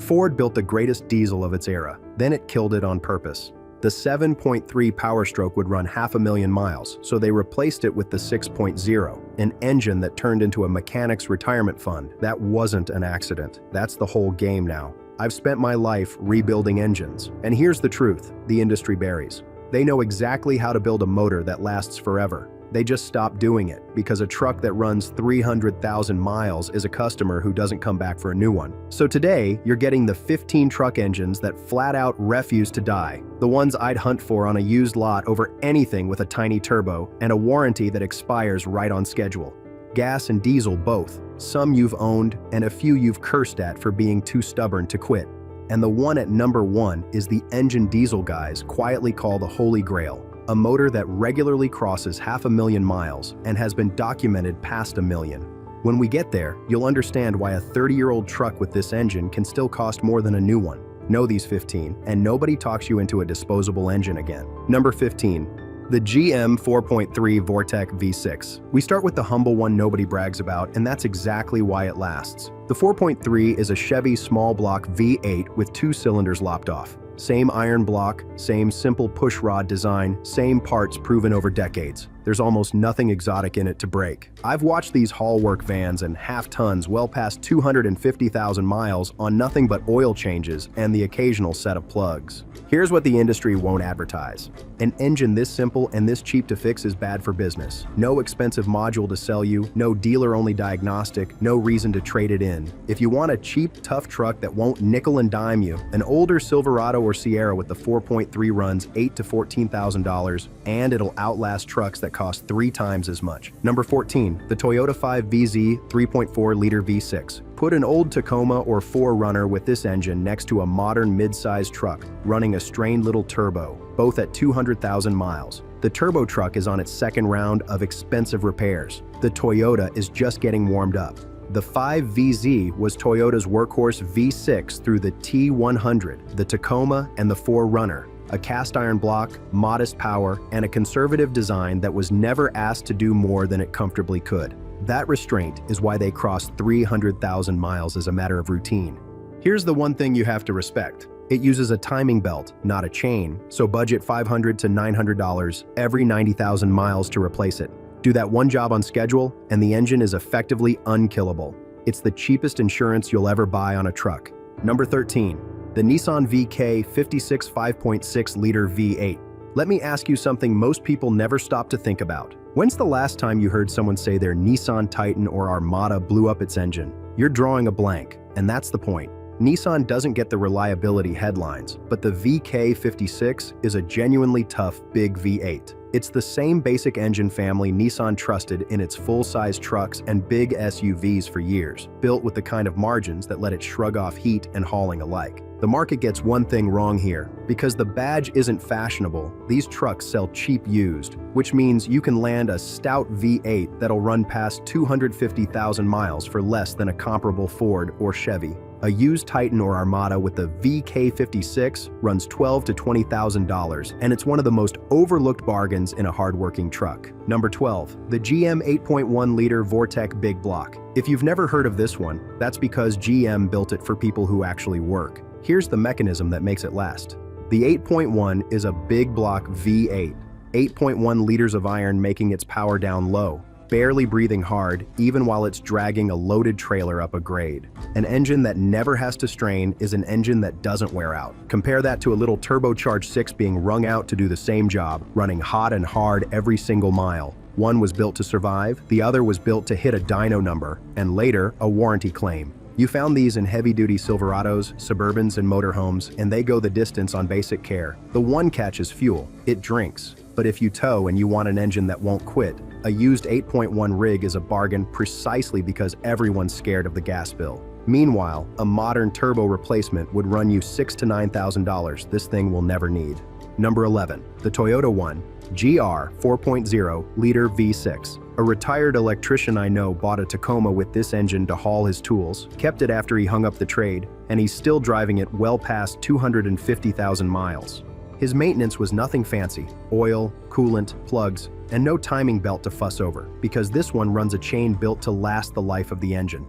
Ford built the greatest diesel of its era, then it killed it on purpose. The 7.3 Power Stroke would run 500,000 miles, so they replaced it with the 6.0, an engine that turned into a mechanic's retirement fund. That wasn't an accident. That's the whole game now. I've spent my life rebuilding engines, and here's the truth: the industry buries. They know exactly how to build a motor that lasts forever. They just stopped doing it because a truck that runs 300,000 miles is a customer who doesn't come back for a new one. So today, you're getting the 15 truck engines that flat out refuse to die, the ones I'd hunt for on a used lot over anything with a tiny turbo and a warranty that expires right on schedule. Gas and diesel both, some you've owned and a few you've cursed at for being too stubborn to quit. And the one at number 1 is the engine diesel guys quietly call the Holy Grail. A motor that regularly crosses 500,000 miles and has been documented past 1 million. When we get there, you'll understand why a 30-year-old truck with this engine can still cost more than a new one. Know these 15, and nobody talks you into a disposable engine again. Number 15. The GM 4.3 Vortec V6. We start with the humble one nobody brags about, and that's exactly why it lasts. The 4.3 is a Chevy small block V8 with 2 cylinders lopped off. Same iron block, same simple pushrod design, same parts proven over decades. There's almost nothing exotic in it to break. I've watched these haul work vans and half-tons well past 250,000 miles on nothing but oil changes and the occasional set of plugs. Here's what the industry won't advertise. An engine this simple and this cheap to fix is bad for business. No expensive module to sell you, no dealer-only diagnostic, no reason to trade it in. If you want a cheap, tough truck that won't nickel and dime you, an older Silverado or Sierra with the 4.3 runs $8,000 to $14,000, and it'll outlast trucks that cost 3 times as much. Number 14, the Toyota 5VZ 3.4-liter V6. Put an old Tacoma or 4Runner with this engine next to a modern mid-sized truck running a strained little turbo, both at 200,000 miles. The turbo truck is on its second round of expensive repairs. The Toyota is just getting warmed up. The 5VZ was Toyota's workhorse V6 through the T100, the Tacoma, and the 4Runner. A cast iron block, modest power, and a conservative design that was never asked to do more than it comfortably could. That restraint is why they crossed 300,000 miles as a matter of routine. Here's the one thing you have to respect. It uses a timing belt, not a chain, so budget $500 to $900 every 90,000 miles to replace it. Do that one job on schedule, and the engine is effectively unkillable. It's the cheapest insurance you'll ever buy on a truck. Number 13. The Nissan VK 56 5.6-liter V8. Let me ask you something most people never stop to think about. When's the last time you heard someone say their Nissan Titan or Armada blew up its engine? You're drawing a blank, and that's the point. Nissan doesn't get the reliability headlines, but the VK56 is a genuinely tough, big V8. It's the same basic engine family Nissan trusted in its full-size trucks and big SUVs for years, built with the kind of margins that let it shrug off heat and hauling alike. The market gets one thing wrong here. Because the badge isn't fashionable, these trucks sell cheap used, which means you can land a stout V8 that'll run past 250,000 miles for less than a comparable Ford or Chevy. A used Titan or Armada with the VK56 runs $12,000 to $20,000, and it's one of the most overlooked bargains in a hardworking truck. Number 12, the GM 8.1-liter Vortec Big Block. If you've never heard of this one, that's because GM built it for people who actually work. Here's the mechanism that makes it last. The 8.1 is a big block V8, 8.1 liters of iron making its power down low, barely breathing hard even while it's dragging a loaded trailer up a grade. An engine that never has to strain is an engine that doesn't wear out. Compare that to a little turbocharged 6 being wrung out to do the same job, running hot and hard every single mile. One was built to survive, the other was built to hit a dyno number, and later, a warranty claim. You found these in heavy-duty Silverados, Suburbans, and motorhomes, and they go the distance on basic care. The one catch is fuel. It drinks. But if you tow and you want an engine that won't quit, a used 8.1 rig is a bargain precisely because everyone's scared of the gas bill. Meanwhile, a modern turbo replacement would run you $6,000 to $9,000 this thing will never need. Number 11, the Toyota 1 GR 4.0-liter V6. A retired electrician I know bought a Tacoma with this engine to haul his tools, kept it after he hung up the trade, and he's still driving it well past 250,000 miles. His maintenance was nothing fancy: oil, coolant, plugs, and no timing belt to fuss over, because this one runs a chain built to last the life of the engine.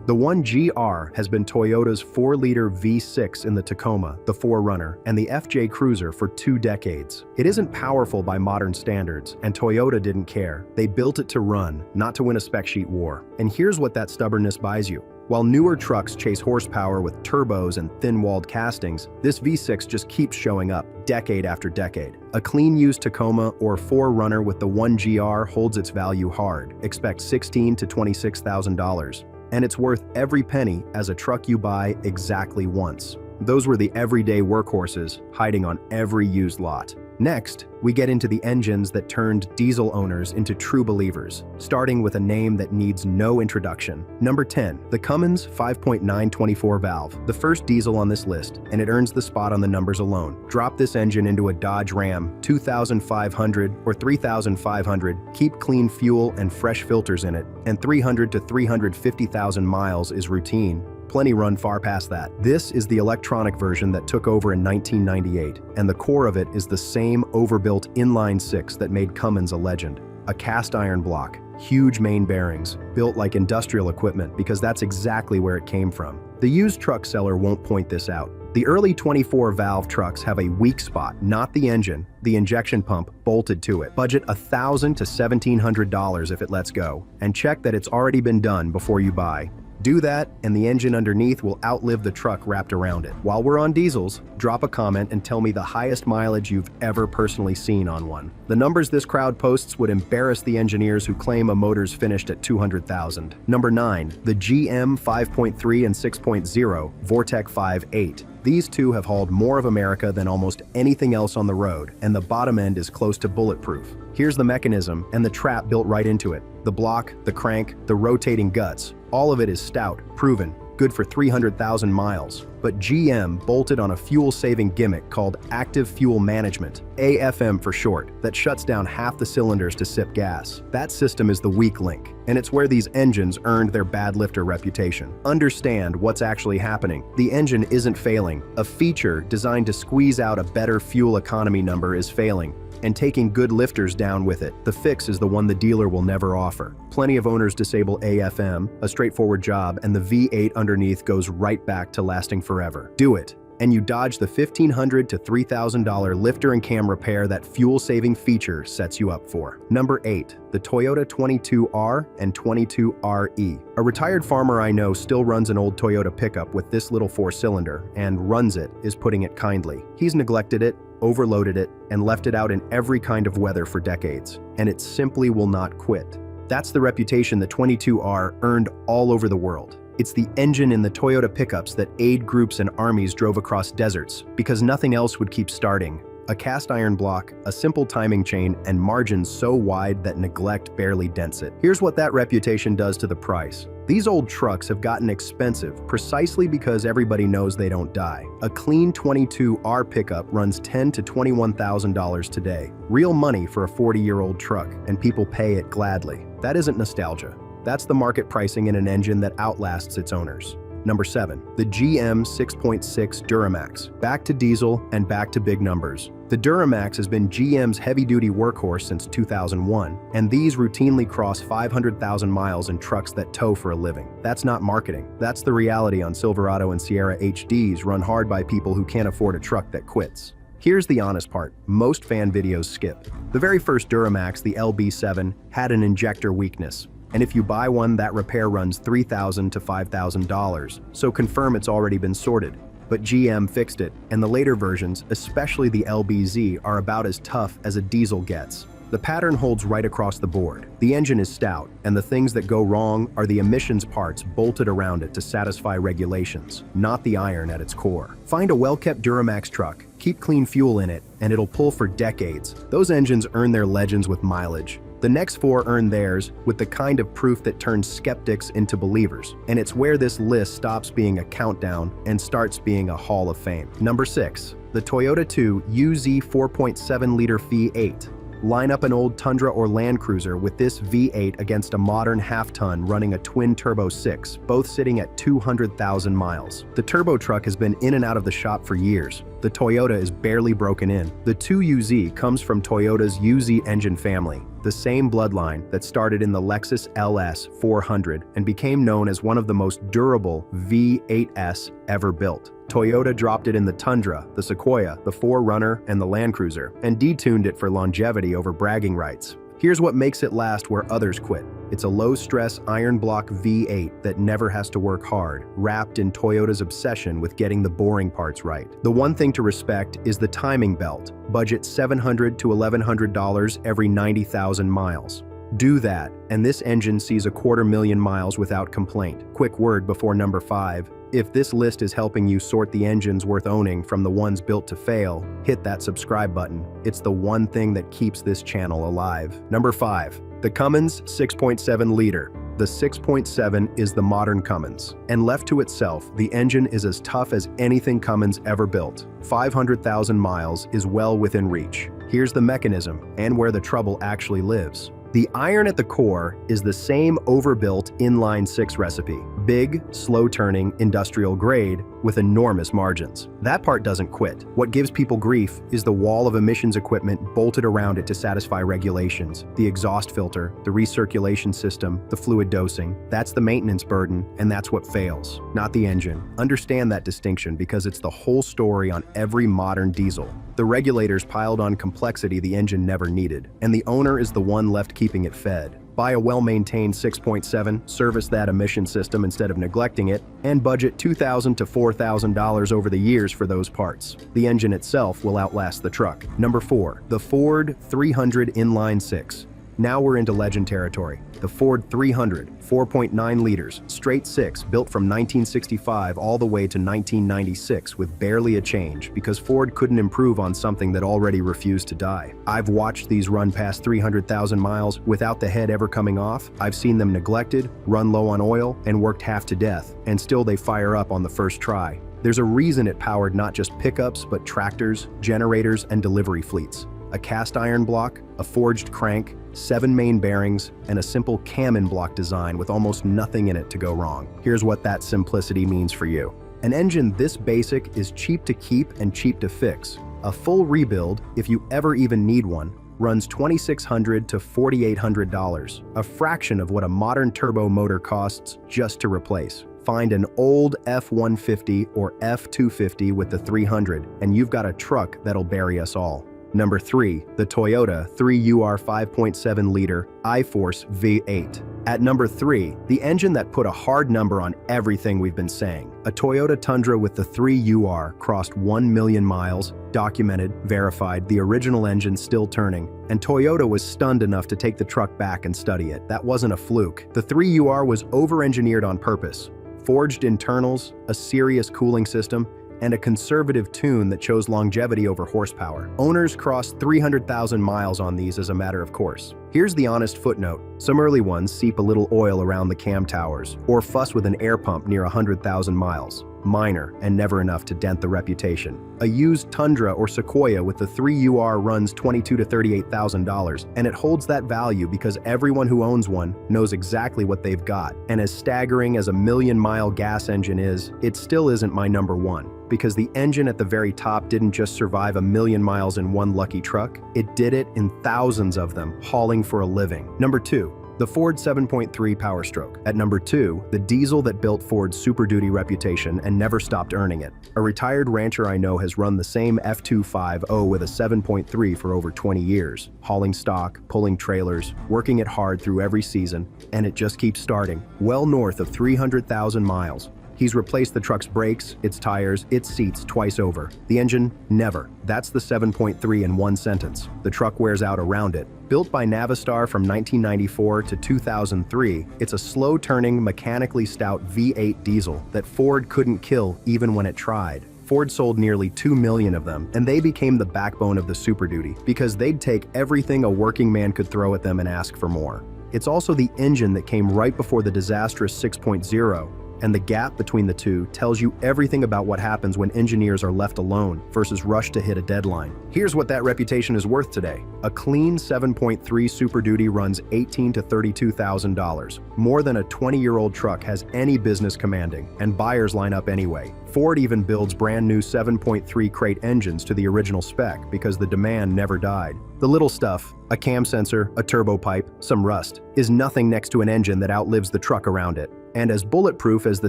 The 1GR has been Toyota's 4-liter V6 in the Tacoma, the 4Runner, and the FJ Cruiser for 2 decades. It isn't powerful by modern standards, and Toyota didn't care. They built it to run, not to win a spec sheet war. And here's what that stubbornness buys you. While newer trucks chase horsepower with turbos and thin-walled castings, this V6 just keeps showing up decade after decade. A clean-used Tacoma or 4Runner with the 1GR holds its value hard. Expect $16,000 to $26,000. And it's worth every penny as a truck you buy exactly once. Those were the everyday workhorses hiding on every used lot. Next, we get into the engines that turned diesel owners into true believers, starting with a name that needs no introduction. Number 10, the Cummins 5.924 valve, the first diesel on this list, and it earns the spot on the numbers alone. Drop this engine into a Dodge Ram 2500 or 3500, keep clean fuel and fresh filters in it, and 300 to 350,000 miles is routine. Plenty run far past that. This is the electronic version that took over in 1998, and the core of it is the same overbuilt inline-6 that made Cummins a legend. A cast iron block, huge main bearings, built like industrial equipment because that's exactly where it came from. The used truck seller won't point this out. The early 24-valve trucks have a weak spot, not the engine, the injection pump bolted to it. Budget $1,000 to $1,700 if it lets go, and check that it's already been done before you buy. Do that, and the engine underneath will outlive the truck wrapped around it. While we're on diesels, drop a comment and tell me the highest mileage you've ever personally seen on one. The numbers this crowd posts would embarrass the engineers who claim a motor's finished at 200,000. Number 9, the GM 5.3 and 6.0 Vortec 5.8. These two have hauled more of America than almost anything else on the road, and the bottom end is close to bulletproof. Here's the mechanism and the trap built right into it. The block, the crank, the rotating guts. All of it is stout, proven, good for 300,000 miles. But GM bolted on a fuel-saving gimmick called Active Fuel Management, AFM for short, that shuts down half the cylinders to sip gas. That system is the weak link, and it's where these engines earned their bad lifter reputation. Understand what's actually happening. The engine isn't failing. A feature designed to squeeze out a better fuel economy number is failing, and taking good lifters down with it. The fix is the one the dealer will never offer. Plenty of owners disable AFM, a straightforward job, and the V8 underneath goes right back to lasting forever. Do it, and you dodge the $1,500 to $3,000 lifter and cam repair that fuel-saving feature sets you up for. Number 8, the Toyota 22R and 22RE. A retired farmer I know still runs an old Toyota pickup with this little 4-cylinder, and runs it is putting it kindly. He's neglected it, overloaded it, and left it out in every kind of weather for decades, and it simply will not quit. That's the reputation the 22R earned all over the world. It's the engine in the Toyota pickups that aid groups and armies drove across deserts because nothing else would keep starting. A cast iron block, a simple timing chain, and margins so wide that neglect barely dents it. Here's what that reputation does to the price. These old trucks have gotten expensive precisely because everybody knows they don't die. A clean 22R pickup runs $10,000 to $21,000 today. Real money for a 40-year-old truck, and people pay it gladly. That isn't nostalgia. That's the market pricing in an engine that outlasts its owners. Number 7, the GM 6.6 Duramax. Back to diesel and back to big numbers. The Duramax has been GM's heavy-duty workhorse since 2001, and these routinely cross 500,000 miles in trucks that tow for a living. That's not marketing. That's the reality on Silverado and Sierra HDs run hard by people who can't afford a truck that quits. Here's the honest part. Most fan videos skip. The very first Duramax, the LB7, had an injector weakness. And if you buy one, that repair runs $3,000 to $5,000, so confirm it's already been sorted. But GM fixed it, and the later versions, especially the LBZ, are about as tough as a diesel gets. The pattern holds right across the board. The engine is stout, and the things that go wrong are the emissions parts bolted around it to satisfy regulations, not the iron at its core. Find a well-kept Duramax truck, keep clean fuel in it, and it'll pull for decades. Those engines earn their legends with mileage. The next 4 earn theirs with the kind of proof that turns skeptics into believers. And it's where this list stops being a countdown and starts being a hall of fame. Number 6, the Toyota 2 UZ 4.7-liter V8. Line up an old Tundra or Land Cruiser with this V8 against a modern half-ton running a twin-turbo 6, both sitting at 200,000 miles. The turbo truck has been in and out of the shop for years. The Toyota is barely broken in. The 2UZ comes from Toyota's UZ engine family, the same bloodline that started in the Lexus LS 400 and became known as one of the most durable V8s ever built. Toyota dropped it in the Tundra, the Sequoia, the 4Runner, and the Land Cruiser, and detuned it for longevity over bragging rights. Here's what makes it last where others quit. It's a low-stress iron block V8 that never has to work hard, wrapped in Toyota's obsession with getting the boring parts right. The one thing to respect is the timing belt, budget $700 to $1,100 every 90,000 miles. Do that, and this engine sees 250,000 miles without complaint. Quick word before number 5. If this list is helping you sort the engines worth owning from the ones built to fail, hit that subscribe button. It's the one thing that keeps this channel alive. Number 5. The Cummins 6.7 liter. The 6.7 is the modern Cummins, and left to itself, the engine is as tough as anything Cummins ever built. 500,000 miles is well within reach. Here's the mechanism and where the trouble actually lives. The iron at the core is the same overbuilt inline-6 recipe. Big, slow-turning, industrial grade with enormous margins. That part doesn't quit. What gives people grief is the wall of emissions equipment bolted around it to satisfy regulations. The exhaust filter, the recirculation system, the fluid dosing. That's the maintenance burden, and that's what fails, not the engine. Understand that distinction because it's the whole story on every modern diesel. The regulators piled on complexity the engine never needed, and the owner is the one left keeping it fed. Buy a well-maintained 6.7, service that emission system instead of neglecting it, and budget $2,000 to $4,000 over the years for those parts. The engine itself will outlast the truck. Number 4. The Ford 300 Inline-6. Now we're into legend territory. The Ford 300, 4.9 liters, straight 6, built from 1965 all the way to 1996 with barely a change because Ford couldn't improve on something that already refused to die. I've watched these run past 300,000 miles without the head ever coming off. I've seen them neglected, run low on oil, and worked half to death, and still they fire up on the first try. There's a reason it powered not just pickups, but tractors, generators, and delivery fleets. A cast iron block, a forged crank, 7 main bearings, and a simple cam-in block design with almost nothing in it to go wrong. Here's what that simplicity means for you. An engine this basic is cheap to keep and cheap to fix. A full rebuild, if you ever even need one, runs $2,600 to $4,800, a fraction of what a modern turbo motor costs just to replace. Find an old F-150 or F-250 with the 300, and you've got a truck that'll bury us all. Number 3, the Toyota 3UR 5.7-liter I-Force V8. At number 3, the engine that put a hard number on everything we've been saying. A Toyota Tundra with the 3UR crossed 1 million miles, documented, verified, the original engine still turning, and Toyota was stunned enough to take the truck back and study it. That wasn't a fluke. The 3UR was over-engineered on purpose. Forged internals, a serious cooling system, and a conservative tune that chose longevity over horsepower. Owners crossed 300,000 miles on these as a matter of course. Here's the honest footnote. Some early ones seep a little oil around the cam towers, or fuss with an air pump near 100,000 miles. Minor, and never enough to dent the reputation. A used Tundra or Sequoia with the 3UR runs $22,000 to $38,000, and it holds that value because everyone who owns one knows exactly what they've got. And as staggering as a million-mile gas engine is, it still isn't my number 1. Because the engine at the very top didn't just survive 1 million miles in one lucky truck, it did it in thousands of them, hauling for a living. Number 2. The Ford 7.3 Powerstroke. At number 2, the diesel that built Ford's Super Duty reputation and never stopped earning it. A retired rancher I know has run the same F250 with a 7.3 for over 20 years, hauling stock, pulling trailers, working it hard through every season, and it just keeps starting, well north of 300,000 miles. He's replaced the truck's brakes, its tires, its seats twice over. The engine, never. That's the 7.3 in one sentence. The truck wears out around it. Built by Navistar from 1994 to 2003, it's a slow-turning, mechanically stout V8 diesel that Ford couldn't kill even when it tried. Ford sold nearly 2 million of them, and they became the backbone of the Super Duty because they'd take everything a working man could throw at them and ask for more. It's also the engine that came right before the disastrous 6.0, And the gap between the two tells you everything about what happens when engineers are left alone versus rushed to hit a deadline. Here's what that reputation is worth today. A clean 7.3 Super Duty runs $18,000 to $32,000, more than a 20-year-old truck has any business commanding, and buyers line up anyway. Ford even builds brand new 7.3 crate engines to the original spec because the demand never died. The little stuff, a cam sensor, a turbo pipe, some rust, is nothing next to an engine that outlives the truck around it. And as bulletproof as the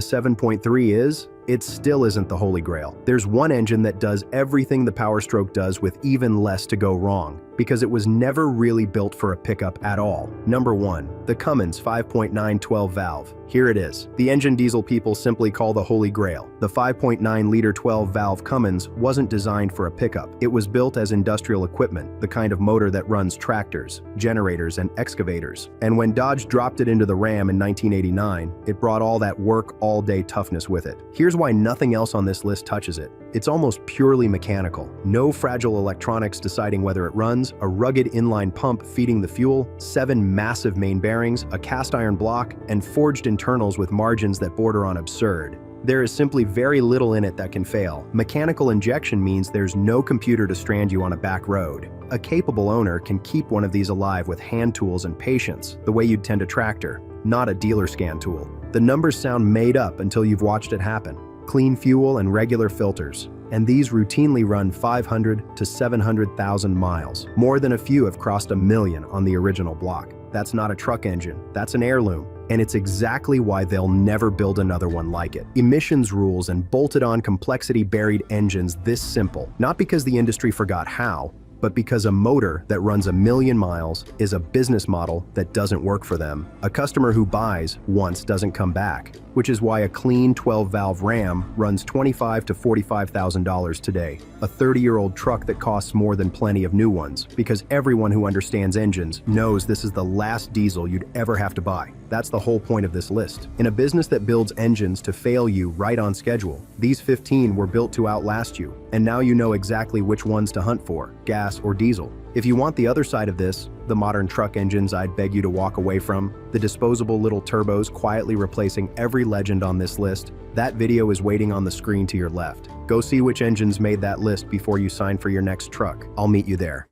7.3 is, it still isn't the holy grail. There's one engine that does everything the Powerstroke does with even less to go wrong, because it was never really built for a pickup at all. Number 1. The Cummins 5.9 12-valve. Here it is. The engine diesel people simply call the holy grail. The 5.9-liter 12-valve Cummins wasn't designed for a pickup. It was built as industrial equipment, the kind of motor that runs tractors, generators, and excavators. And when Dodge dropped it into the Ram in 1989, it brought all that work, all-day toughness with it. Here's why nothing else on this list touches it. It's almost purely mechanical. No fragile electronics deciding whether it runs, a rugged inline pump feeding the fuel, 7 massive main bearings, a cast iron block, and forged internals with margins that border on absurd. There is simply very little in it that can fail. Mechanical injection means there's no computer to strand you on a back road. A capable owner can keep one of these alive with hand tools and patience, the way you'd tend a tractor, not a dealer scan tool. The numbers sound made up until you've watched it happen. Clean fuel and regular filters. And these routinely run 500 to 700,000 miles. More than a few have crossed 1 million on the original block. That's not a truck engine, that's an heirloom. And it's exactly why they'll never build another one like it. Emissions rules and bolted-on complexity-buried engines this simple, not because the industry forgot how, but because a motor that runs 1 million miles is a business model that doesn't work for them. A customer who buys once doesn't come back, which is why a clean 12-valve Ram runs $25,000 to $45,000 today, a 30-year-old truck that costs more than plenty of new ones, because everyone who understands engines knows this is the last diesel you'd ever have to buy. That's the whole point of this list. In a business that builds engines to fail you right on schedule, these 15 were built to outlast you, and now you know exactly which ones to hunt for, gas or diesel. If you want the other side of this, the modern truck engines I'd beg you to walk away from, the disposable little turbos quietly replacing every legend on this list, that video is waiting on the screen to your left. Go see which engines made that list before you sign for your next truck. I'll meet you there.